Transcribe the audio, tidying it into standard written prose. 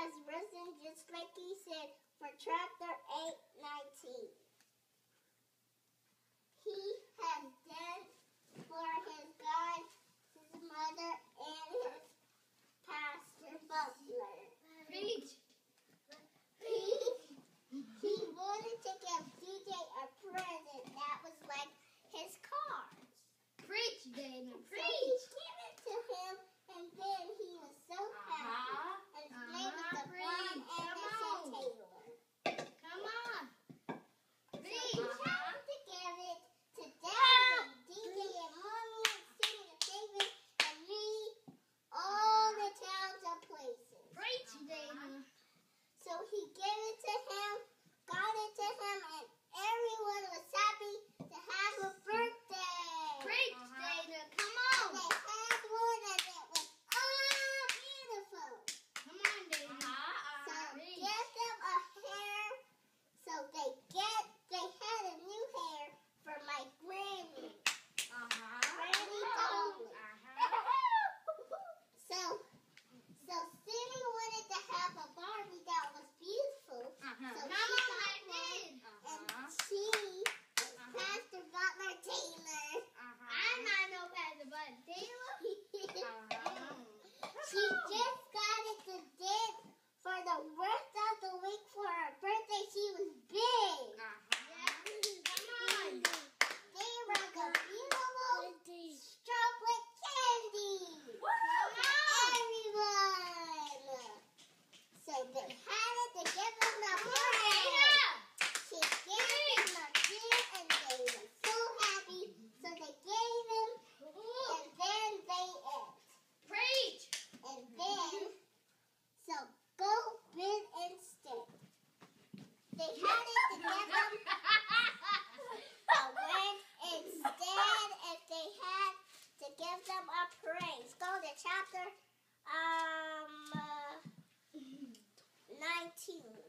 has risen, just like he said, for chapter 8:19. He has done for his God, his mother, and his pastor butler. Preach. He wanted to give DJ a present that was like his cars. Preach, Dana. So he gave it to him, and then he was so happy. And his name was Devon Anderson Taylor. Come on. Preach. So he tried to give it to Dad and DJ and Mommy and Sing and David and me, all the towns and places. Preach, Dana. So he gave it to him, got it to him, and everyone was happy to have a birthday. Preach, Dana. Come And on. they had one, and it was all beautiful. Come on, Dana. So Preach. give them a hair. So they had a new hair for my Grammy. Grammy Dolly. So Cindy wanted to have a Barbie that was beautiful. So Come she on, got I did. one, and she was Pastor Butler Taylor. I'm not no pastor, but Taylor. She just got it to did for the rest of the week for her birthday. She was big. Come on. They were a beautiful chocolate candy. Everyone. So they had it to give them the present. She gave them the gift, and they were so happy. So they gave him, and then they ate. Preach. And then, so go bid instead. They had it to give them, but when instead, if they had to give them a praise, go to chapter 19.